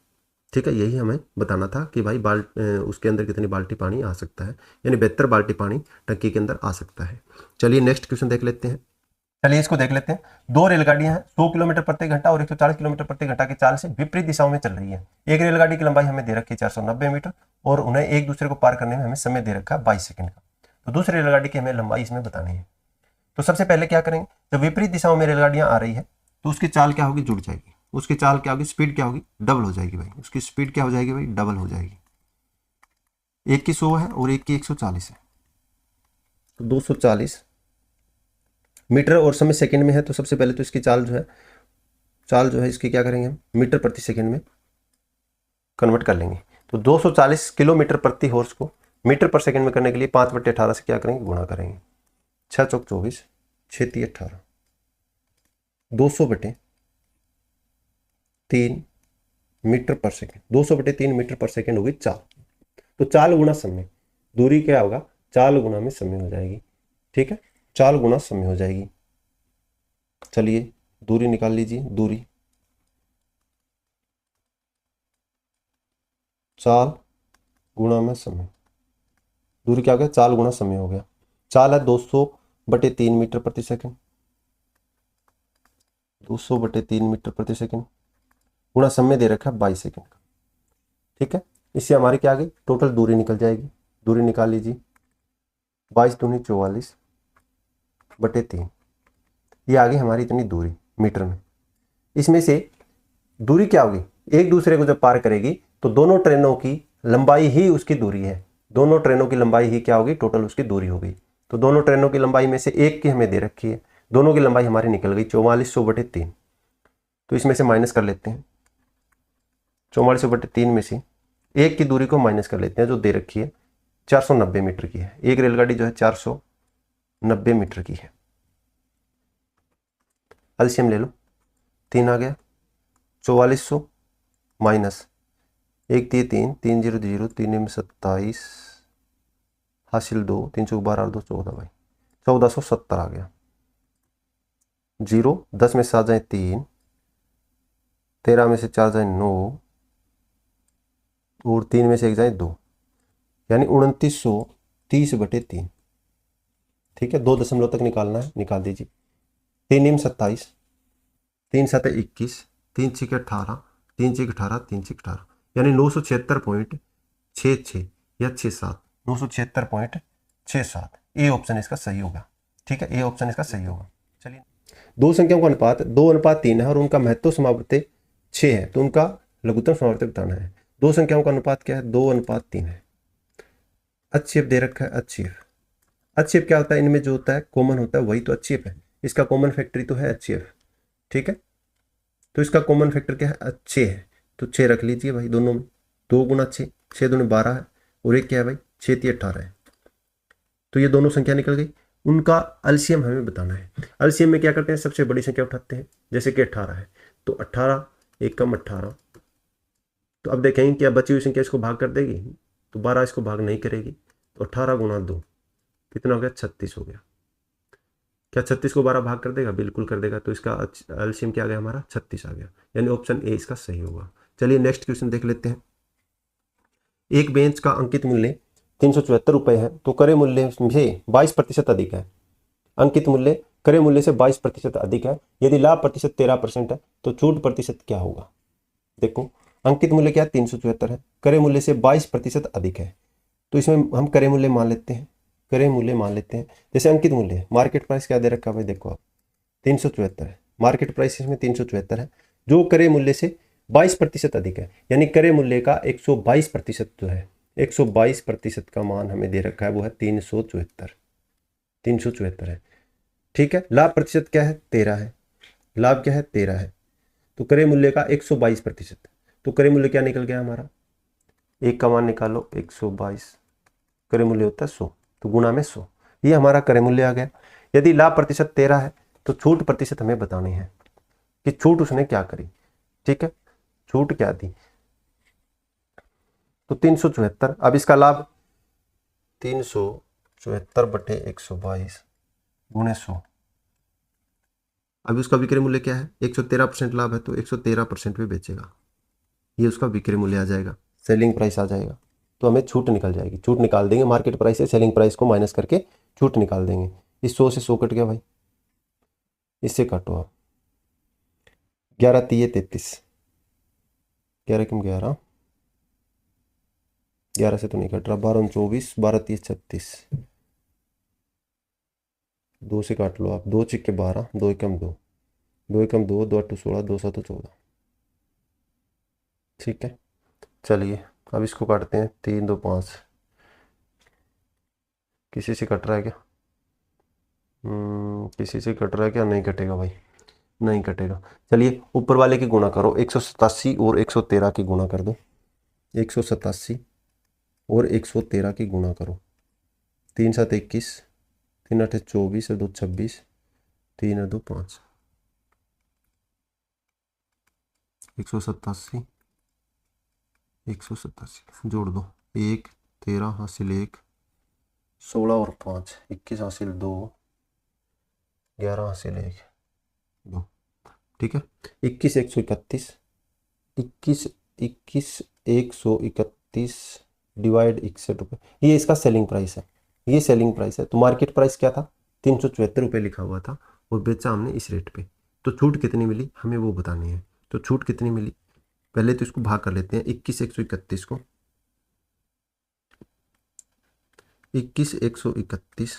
ठीक है। यही हमें बताना था कि भाई उसके अंदर कितनी बाल्टी पानी आ सकता है, यानी 72 बाल्टी पानी टंकी के अंदर आ सकता है। चलिए नेक्स्ट क्वेश्चन देख लेते हैं। चलिए इसको देख लेते हैं। 2 रेलगाड़ियां हैं 100 किलोमीटर प्रति घंटा और 140 किलोमीटर प्रति घंटा की चाल से विपरीत दिशाओं में चल रही है। एक रेलगाड़ी की लंबाई हमें दे रखी है 490 मीटर और उन्हें एक दूसरे को पार करने में हमें समय दे रखा है 22 सेकंड का। तो दूसरी रेलगाड़ी की हमें लंबाई इसमें बतानी है। तो सबसे पहले क्या करेंगे, जब विपरीत दिशाओं में रेलगाड़ियां आ रही है तो उसकी चाल क्या होगी, जुड़ जाएगी। उसकी चाल क्या होगी, स्पीड क्या होगी, डबल हो जाएगी भाई। उसकी स्पीड क्या हो जाएगी भाई, डबल हो जाएगी। एक की 100 है और एक की 140 है, तो 240 मीटर और समय सेकंड में है। तो सबसे पहले तो इसकी चाल जो है इसकी क्या करेंगे हम मीटर प्रति सेकंड में कन्वर्ट कर लेंगे। तो 240 किलोमीटर प्रति हॉर्स को मीटर पर सेकंड में करने के लिए 5/18 से क्या करेंगे, गुणा करेंगे। 6 चौक 24, 6 3 18, 200/3 मीटर पर सेकंड, 200/3 मीटर पर सेकंड होगी चाल। तो चाल गुणा समय, दूरी क्या होगा, चाल गुणा में समय हो जाएगी, ठीक है, चाल गुणा समय हो जाएगी। चलिए दूरी निकाल लीजिए, दूरी चाल गुणा में समय, दूरी क्या हो गया, चाल गुणा समय हो गया। चाल है 200/3 मीटर प्रति सेकंड, 200/3 मीटर प्रति सेकंड गुणा समय दे रखा है 22 सेकंड का, ठीक है। इससे हमारी क्या आ गई, टोटल दूरी निकल जाएगी। दूरी निकाल लीजिए, 22 दूनी 44/3, ये आ गई हमारी इतनी दूरी मीटर में। इसमें से दूरी क्या होगी, एक दूसरे को जब पार करेगी तो दोनों ट्रेनों की लंबाई ही उसकी दूरी है। दोनों ट्रेनों की लंबाई ही क्या होगी, टोटल उसकी दूरी होगी। तो दोनों ट्रेनों की लंबाई में से एक की हमें दे रखी है, दोनों की लंबाई हमारी निकल गई 4400/3। तो इसमें से माइनस कर लेते हैं, 4400/3 में से एक की दूरी को माइनस कर लेते हैं जो दे रखी है 490 मीटर की है। एक रेलगाड़ी जो है 490 मीटर की है। एलसीएम ले लो, 3 आ गया, 4400 माइनस 1 3 3 3 0 0 3 में 27 हासिल 2 3 चौक 12 और 2 14 भाई 1470 आ गया। 0, 10 में से 7 जाए 3, 13 में से 4 जाए 9 और 3 में से 1 जाए 2, यानी 2930/3। ठीक है, 2 दशमलव तक निकालना है, निकाल दीजिए। 3 27, 3 7 21, 3 6 18, 3 6 18, 3 6 18, यानी 976.66 या 67, 976.67। ए ऑप्शन इसका सही होगा। ठीक है, ए ऑप्शन इसका सही होगा। चलिए, दो संख्याओं का अनुपात 2:3 है और उनका महत्व समावर्ती 6 है, तो उनका लघुत्तम समावर्ती बताना है। दो संख्याओं का अनुपात क्या है? 2:3 है। अच्छेप दे रखा है, अच्छेप। अच्छेप क्या होता है? इनमें जो होता है कॉमन होता है वही तो अच्छेप है। इसका कॉमन फैक्टरी तो है अच्छेप। ठीक है, तो इसका कॉमन फैक्टर क्या है? 6 है, तो 6 रख लीजिए भाई दोनों में। 2 × 6, 6 दूनी 12 है, और एक क्या है भाई? 6×3 18 है। तो ये दोनों संख्या निकल गई। उनका एलसीएम हमें बताना है। एलसीएम में क्या करते हैं? सबसे बड़ी संख्या उठाते हैं, जैसे कि 18 है, तो 18 1 कम 18। तो अब देखेंगे क्या बची हुई संख्या इसको भाग कर देगी? तो 12 इसको भाग नहीं करेगी, तो 18 × 2 कितना हो गया? 36 हो गया। क्या 36 को 12 भाग कर देगा? बिल्कुल कर देगा। तो इसका एलसीएम क्या आ गया हमारा? 36 आ गया, यानी ऑप्शन ए इसका सही होगा। चलिए नेक्स्ट क्वेश्चन देख लेते हैं। एक बेंच का अंकित मूल्य 374 रुपये है, तो क्रय मूल्य से 22% अधिक है। अंकित मूल्य क्रय मूल्य से 22% अधिक है। यदि लाभ प्रतिशत 13% है, तो छूट प्रतिशत क्या होगा? देखो, अंकित मूल्य क्या है? 374 है, क्रय मूल्य से 22% अधिक है, तो इसमें हम क्रय मूल्य मान लेते हैं। क्रय मूल्य मान लेते हैं, जैसे अंकित मूल्य मार्केट प्राइस क्या दे रखा है भाई? देखो आप, 374 है, मार्केट प्राइस इसमें 374 है, जो क्रय मूल्य से 22% अधिक है, यानी क्रय मूल्य का 122% जो है, 122% का मान हमें दे रखा है, वो है 374। 374 है। ठीक है, लाभ प्रतिशत क्या है? 13 है। लाभ क्या है? 13 है। तो क्रय मूल्य का 122%, तो क्रय मूल्य क्या निकल गया हमारा? एक का मान निकालो, 122, क्रय मूल्य होता है 100, तो गुणा में 100, ये हमारा क्रय मूल्य आ गया। यदि लाभ प्रतिशत 13 है, तो छूट प्रतिशत हमें बतानी है कि छूट उसने क्या करी। ठीक है, छूट क्या दी? तो 374। अब इसका लाभ 374/122 गुणे 100। अब उसका विक्रय मूल्य क्या है? 113% लाभ है, तो 113% में बेचेगा, ये उसका विक्रय मूल्य आ जाएगा, सेलिंग प्राइस आ जाएगा। तो हमें छूट निकल जाएगी, छूट निकाल देंगे मार्केट प्राइस से, सेलिंग प्राइस को माइनस करके छूट निकाल देंगे। इस 100 से 100 कट गया भाई, इससे काटो आप। 11 3 33, 11 कम 11, 11 से तो नहीं कट रहा, 12 24, 12 30 36, 2 से काट लो आप, 2 चिक्के 12, 2 एकम 2, 2 एकम 2, 2 8 16, 2 7 14। ठीक है, चलिए अब इसको काटते हैं, 3 2 5। किसी से कट रहा है क्या? किसी से कट रहा है क्या? नहीं कटेगा भाई, नहीं कटेगा। चलिए ऊपर वाले की गुणा करो, 187 और 113 की गुणा कर दो। 187 और 113 की गुणा करो। 3 7 21, 3 8 24 और 2 26, 3 2 5। 187, 187 जोड़ दो, 1 13 हासिल 1, 16 और 5 21 हासिल 2, 11 हासिल 1 2। ठीक है, 21 131, 21 21 131 डिवाइड 61 रुपये, ये इसका सेलिंग प्राइस है, ये सेलिंग प्राइस है। तो मार्केट प्राइस क्या था? 374 रुपये लिखा हुआ था, और बेचा हमने इस रेट पे। तो छूट कितनी मिली हमें वो बतानी है। तो छूट कितनी मिली, पहले तो इसको भाग कर लेते हैं। 21 131 को, 21 131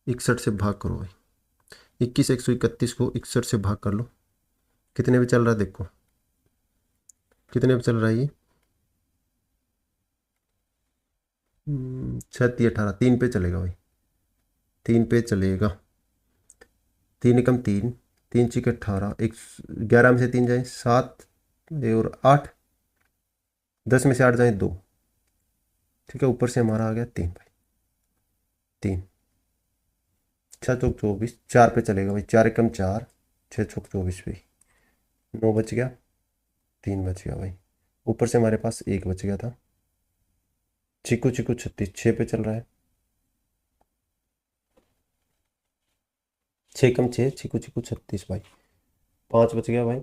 61 से भाग करो भाई। 21 131 को 61 से भाग कर लो, कितने पे चल रहा है? देखो कितने पे चल रहा है ये, 36 18, 3 पे चलेगा भाई, 3 पे चलेगा। 3 एकम 3, 3 छिके 18, 11 में से 3 जाए 7 और 8, 10 में से 8 जाए 2। ठीक है, ऊपर से हमारा आ गया 3 भाई, 3 6 चौक 24, 4 पे चलेगा भाई, 4 एकम 4, 6 चौक 24 पे 9 बच गया, 3 बच गया भाई, ऊपर से हमारे पास 1 बच गया था। चिकू चिकू 36 6 पे चल रहा है, 6 कम 6, छिकू छिकू 36 भाई, 5 बच गया भाई,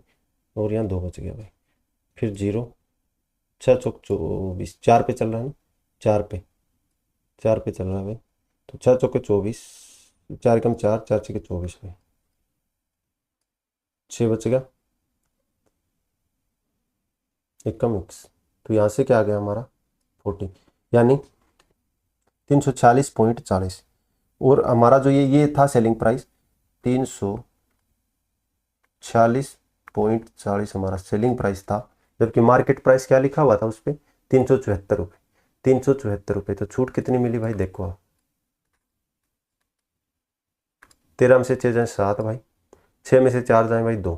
और यहाँ 2 बच गया भाई, फिर 0, 6 चौक 24, 4 पे चल रहा है ना, 4 पे, 4 पे चल रहा है भाई, तो 6 चौके 24, 4 कम 4, 4 छके 24 भाई, 6 बच गया, 1 कम x, तो यहाँ से क्या आ गया हमारा 40, यानी 346.40, और हमारा जो ये था सेलिंग प्राइस 346.40 हमारा सेलिंग प्राइस था, जबकि मार्केट प्राइस क्या लिखा हुआ था उस पर 374 रुपये, 374 रुपये। तो छूट कितनी मिली भाई देखो आप, 13 में से 6 जाए 7 भाई, 6 में से 4 जाए भाई 2,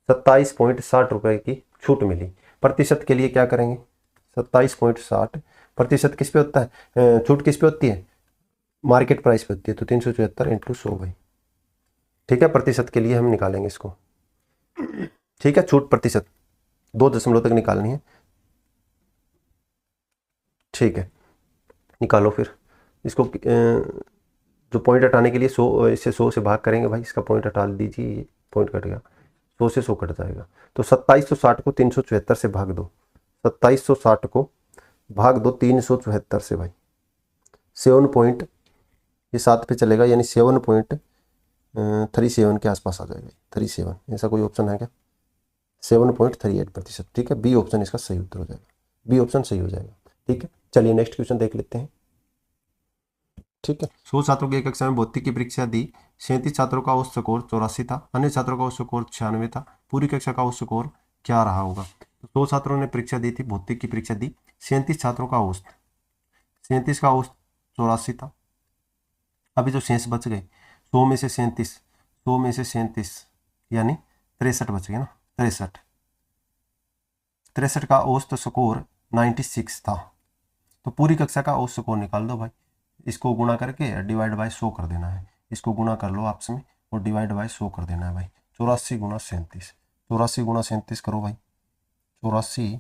27.60 रुपये की छूट मिली। प्रतिशत के लिए क्या करेंगे, 27.60% किस पे होता है, छूट किस पे होती है, मार्केट प्राइस पे होती है, तो 374 इंटू 100 भाई, ठीक है। प्रतिशत के लिए हम निकालेंगे इसको, ठीक है, छूट प्रतिशत 2 दशमलव तक निकालनी है, ठीक है, निकालो फिर इसको। जो पॉइंट हटाने के लिए 100, इसे 100 से भाग करेंगे भाई, इसका पॉइंट हटा दीजिए, पॉइंट कट गया, 100 से 100 कट जाएगा, तो 2760 को 374 से भाग दो, 2760 को भाग दो 374 से भाई, 7 पॉइंट, ये 7 पे चलेगा, यानी 7.37 के आसपास आ जाएगा, 37, ऐसा कोई ऑप्शन है क्या, 7.38%, ठीक है, बी ऑप्शन इसका सही उत्तर हो जाएगा, बी ऑप्शन सही हो जाएगा, ठीक है। चलिए नेक्स्ट क्वेश्चन देख लेते हैं, ठीक है। 100 छात्रों की एक कक्षा में भौतिक की परीक्षा दी, 37 छात्रों का औसत स्कोर 84 था, अन्य छात्रों का औसत स्कोर 96 था, पूरी कक्षा का औसत स्कोर क्या रहा होगा। तो 100 छात्रों ने परीक्षा दी थी, भौतिक की परीक्षा दी, 37 छात्रों का औसत, 37 का औसत 84 था, अभी जो शेष बच गए 100 में से 37, 100 में से 37 यानी 63 बच गए ना, 63 का औसत स्कोर 96 था, तो पूरी कक्षा का औसत स्कोर निकाल दो भाई, इसको गुणा करके डिवाइड बाय 100 कर देना है, इसको गुणा कर लो आपस में और डिवाइड बाय 100 कर देना है भाई, 84 गुणा 37, 84 गुणा 37 करो भाई, 84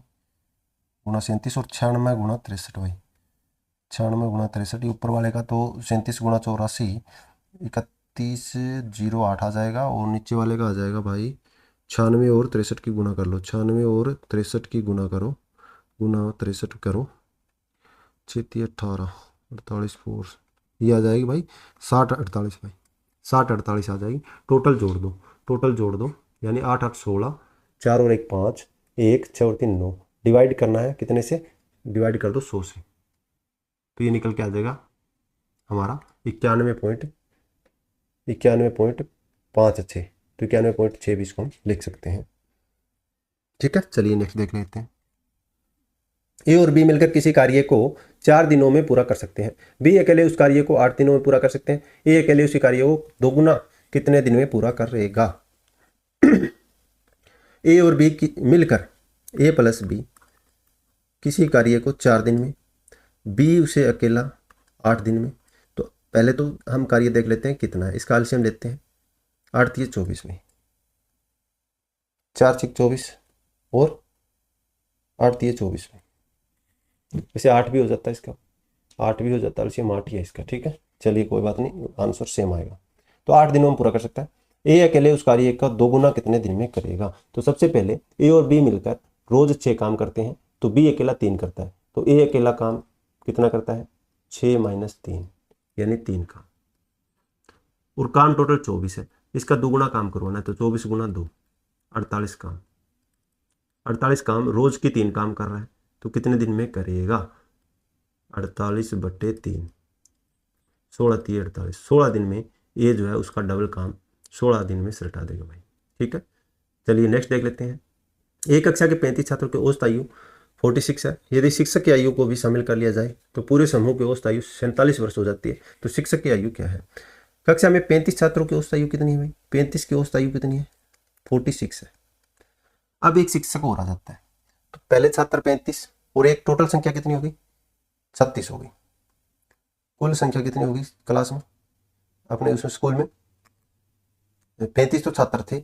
गुणा 37 और 96 गुणा 63 भाई, 96 गुणा 63, ऊपर वाले का तो 37 गुणा 84 3108 आ जाएगा, और नीचे वाले का आ जाएगा भाई 96 और 63 की गुणा कर लो, 96 और 63 की गुणा करो, गुणा 63 करो, 36 18 48 4, ये आ जाएगी भाई 60 48 भाई, 60 48 आ जाएगी, टोटल जोड़ दो, टोटल जोड़ दो, यानी 8 8 16, 4 और 1 5, 1 6 और 3 9, डिवाइड करना है कितने से, डिवाइड कर दो 100 से, तो ये निकल के आ जाएगा हमारा 91.5, तो 91.6 भी इसको हम लिख सकते हैं, ठीक है। चलिए नेक्स्ट देख लेते हैं, ए और बी मिलकर किसी कार्य को 4 दिनों में पूरा कर सकते हैं, बी अकेले उस कार्य को 8 दिनों में पूरा कर सकते हैं, ए अकेले उसी कार्य को दोगुना कितने दिन में पूरा करेगा। ए और बी की मिलकर, ए प्लस बी किसी कार्य को 4 दिन में, बी उसे अकेला 8 दिन में, तो पहले तो हम कार्य देख लेते हैं कितना है, इसका एलसीएम लेते हैं, 8 3 24 में, 4 6 24 और 8 3 24 में, वैसे 8 भी हो जाता है इसका, 8 भी हो जाता है, एलसीएम 8 ही है इसका, ठीक है। चलिए कोई बात नहीं, आंसर सेम आएगा, तो 8 दिनों में पूरा कर सकता है। ए अकेले उस कार्य का दोगुना कितने दिन में करेगा, तो सबसे पहले ए और बी मिलकर रोज 6 काम करते हैं, तो बी अकेला 3 करता है, तो ए अकेला काम कितना करता है, 6 - 3 यानी 3 काम, और काम टोटल 24 है, इसका दोगुना काम करवाना है, तो 24 गुना 2 48 काम, 48 काम रोज की 3 काम कर रहा है, तो कितने दिन में करेगा, 48/3, 16 3 48, 16 दिन में ये जो है उसका डबल काम 16 दिन में सलटा देगा भाई, ठीक है। चलिए नेक्स्ट देख लेते हैं, एक कक्षा के 35 छात्रों की औसत आयु 46 है, यदि शिक्षक की आयु को भी शामिल कर लिया जाए तो पूरे समूह की औसत आयु 47 वर्ष हो जाती है, तो शिक्षक की आयु क्या है। कक्षा में 35 छात्रों की औसत आयु कितनी है भाई, 35 की औसत आयु कितनी है, 46 है। अब एक शिक्षक और आ जाता है, तो पहले छात्र 35 और एक टोटल संख्या कितनी होगी, 36 होगी, कुल संख्या कितनी होगी क्लास में, अपने उसमें स्कूल में 35 तो छात्र थे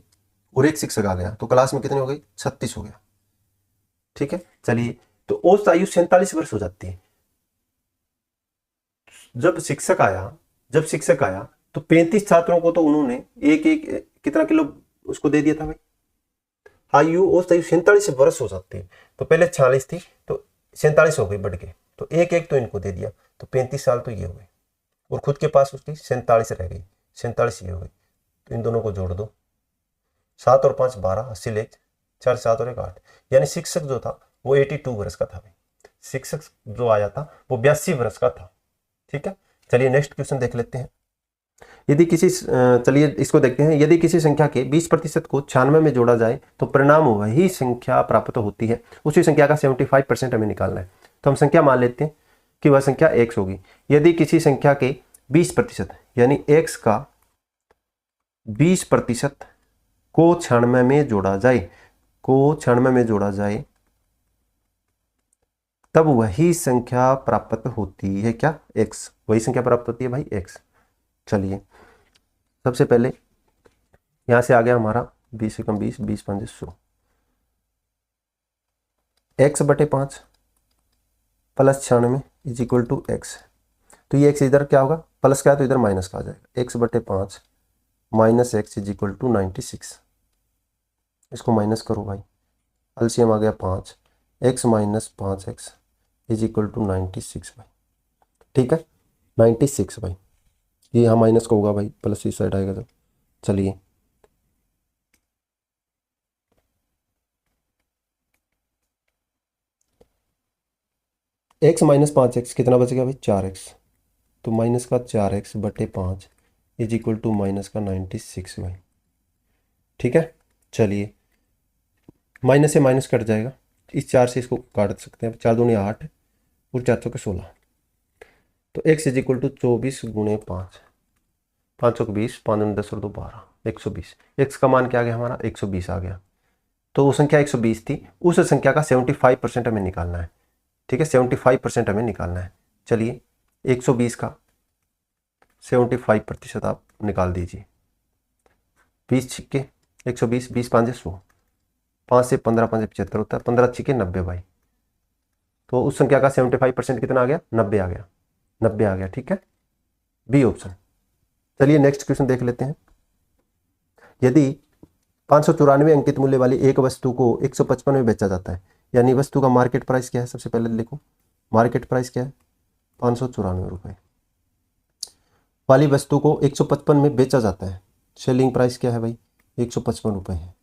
और एक शिक्षक आ गया, तो क्लास में कितनी हो गई, 36 हो गया, ठीक है। चलिए, तो औसत आयु 47 वर्ष हो जाती है। जब शिक्षक आया तो 35 छात्रों को तो उन्होंने एक एक कितना किलो उसको दे दिया था भाई। आयु और 47 वर्ष हो जाते हैं, तो पहले 46 थी तो 47 हो गई बढ़ के, तो एक एक तो इनको दे दिया, तो 35 साल तो ये हो गए, और खुद के पास उसकी 47 रह गई, 47 ये हो गई। तो इन दोनों को जोड़ दो, 7 और 5 12, 80 ले 4 7 और 1 8, यानी शिक्षक जो था वो 82 वर्ष का था भाई। शिक्षक जो आया था वो 82 वर्ष का था। ठीक है, चलिए नेक्स्ट क्वेश्चन देख लेते हैं। यदि किसी चलिए इसको देखते हैं। यदि किसी संख्या के 20% को 96 में जोड़ा जाए तो परिणाम वही संख्या प्राप्त होती है। उसी संख्या का 75% हमें निकालना है। तो हम संख्या मान लेते हैं कि वह संख्या x होगी। यदि किसी संख्या के 20% यानी x का 20% को 96 में जोड़ा जाए, तब वही संख्या प्राप्त होती है। क्या? x, वही संख्या प्राप्त होती है भाई x। चलिए सबसे पहले यहां से आ गया हमारा 20 से कम 20, 20 5 100, x/5 plus 96 is equal to x। तो ये x इधर क्या होगा, प्लस का है तो इधर माइनस का आ जाएगा, x/5 minus x is equal to 96। इसको माइनस करो भाई, एलसीएम आ गया 5, x minus 5x is equal to 96 भाई। ठीक है, 96 भाई, ये यहाँ माइनस का होगा भाई, प्लस इस साइड आएगा तो। चलिए x माइनस 5x कितना बचेगा भाई, 4x। तो माइनस का 4x/5 is equal to minus का 96 भाई। ठीक है, चलिए माइनस से माइनस कट जाएगा, इस 4 से इसको काट सकते हैं, 4 दूनी 8 और 4 चौके 16। तो x इज इक्वल टू 24 गुणे 5, 5 चौके 20, 5 दूनी 10 और 2 12, 120। x का मान क्या आ गया हमारा, 120 आ गया। तो वो संख्या 120 थी, उस संख्या का 75% हमें निकालना है। ठीक है, 75% हमें निकालना है। चलिए 120 का 75% आप निकाल दीजिए। 20 छिक्के 120, 20 5 100, 5 से 15 5 75 होता है, 15 छिक्के 90 भाई। तो उस संख्या का 75% कितना आ गया, 90 आ गया, 90 आ गया। ठीक है, बी ऑप्शन। चलिए नेक्स्ट क्वेश्चन देख लेते हैं। यदि 594 अंकित मूल्य वाली एक वस्तु को 155 में बेचा जाता है, यानी वस्तु का मार्केट प्राइस क्या है, सबसे पहले लिखो मार्केट प्राइस क्या है, 594 रुपये वाली वस्तु को 155 में बेचा जाता है, सेलिंग प्राइस क्या है भाई, 155 रुपये है।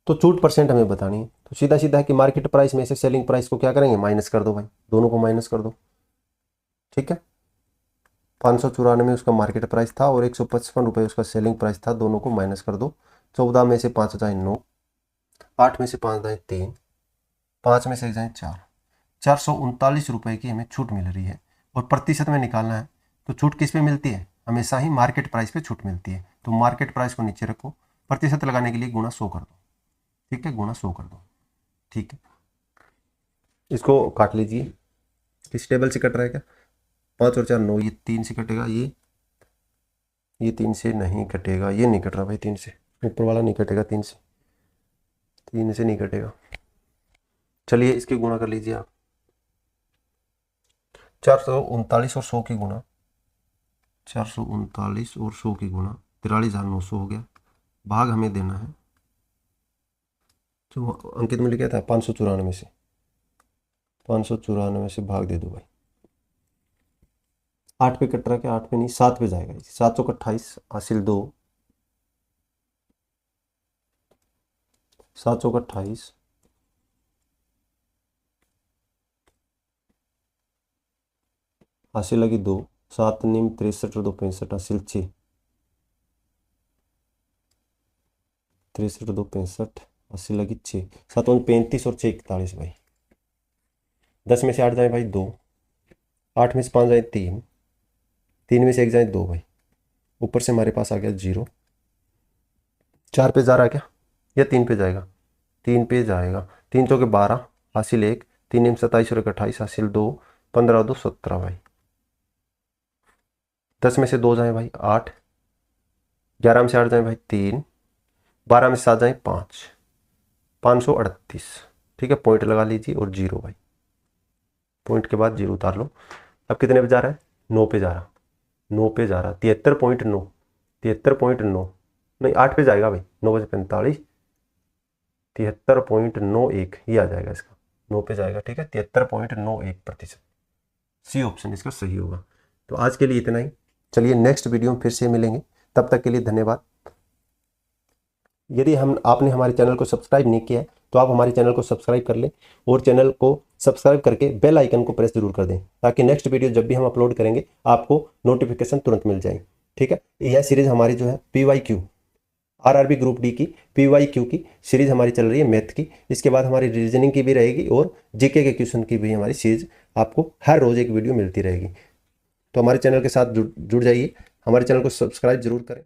तो छूट परसेंट हमें बतानी है, तो सीधा सीधा है कि मार्केट प्राइस में से सेलिंग प्राइस को क्या करेंगे, माइनस कर दो भाई, दोनों को माइनस कर दो। ठीक है, 594 उसका मार्केट प्राइस था और 155 रुपये उसका सेलिंग प्राइस था, दोनों को माइनस कर दो। 14 में से 5 जाए 9, 8 में से 5 जाए 3, 5 में से जाए 4, 439 रुपये की हमें छूट मिल रही है। और प्रतिशत में निकालना है, तो छूट किस पे मिलती है, हमेशा ही मार्केट प्राइस पे छूट मिलती है। तो मार्केट प्राइस को नीचे रखो, प्रतिशत लगाने के लिए गुणा 100 कर दो। ठीक है, गुणा 100 कर दो। ठीक है, इसको काट लीजिए, किस टेबल से कट रहा है क्या, 5 और 4 9, ये 3 से कटेगा, ये 3 से नहीं कटेगा, ये नहीं कट रहा भाई 3 से, ऊपर वाला नहीं कटेगा 3 से, 3 से नहीं कटेगा। चलिए इसकी गुणा कर लीजिए आप, 439 और 100 की गुणा, 439 और 100 की गुणा 43,900 हो गया। भाग हमें देना है, जो अंकित मूल्य क्या था 594 से, 594 से भाग दे दो भाई। 8 पे कट रहा है क्या, 8 पे नहीं 7 पे जाएगा, 7 चौक 28 हासिल 2, 7 चौक 28 हासिल लगी 2, 7 निम 63 और 2 65 हासिल 6, 63 और 2 65 हासिल लगी 6, 7 35 और 6 41 भाई। 10 में से 8 जाए भाई 2, 8 में से 5 जाए 3, 3 में से 1 जाए 2 भाई। ऊपर से हमारे पास आ गया 0, 4 पे जा रहा है क्या, या 3 पे जाएगा, 3 पे जाएगा, 3 चौके 12 हासिल 1, 3 निम 27 और 1 28 हासिल 2, 15 और 2 17 भाई। 10 में से 2 जाए भाई 8, 11 में से 8 जाए भाई 3, 12 में से 7 जाए 5, 538। ठीक है, पॉइंट लगा लीजिए और 0 भाई, पॉइंट के बाद 0 उतार लो। अब कितने पे जा रहा है, 9 पे जा रहा, 9 पे जा रहा, 73.9, 73.9 नहीं 8 पे जाएगा भाई, 9:45, 73.91 ये आ जाएगा इसका, 9 पे जाएगा, ठीक है, 73.91%। सी ऑप्शन इसका सही होगा। तो आज के लिए इतना ही, चलिए नेक्स्ट वीडियो में फिर से मिलेंगे, तब तक के लिए धन्यवाद। यदि आपने हमारे चैनल को सब्सक्राइब नहीं किया है तो आप हमारे चैनल को सब्सक्राइब कर लें और चैनल को सब्सक्राइब करके बेल आइकन को प्रेस जरूर कर दें, ताकि नेक्स्ट वीडियो जब भी हम अपलोड करेंगे आपको नोटिफिकेशन तुरंत मिल जाए, ठीक है। यह सीरीज हमारी जो है PYQ RRB ग्रुप डी की PYQ की सीरीज हमारी चल रही है मैथ की। इसके बाद हमारी रीजनिंग की भी रहेगी और जीके के क्वेश्चन की भी हमारी सीरीज आपको हर रोज एक वीडियो मिलती रहेगी। तो हमारे चैनल के साथ जुड़ जाइए, हमारे चैनल को सब्सक्राइब जरूर करें।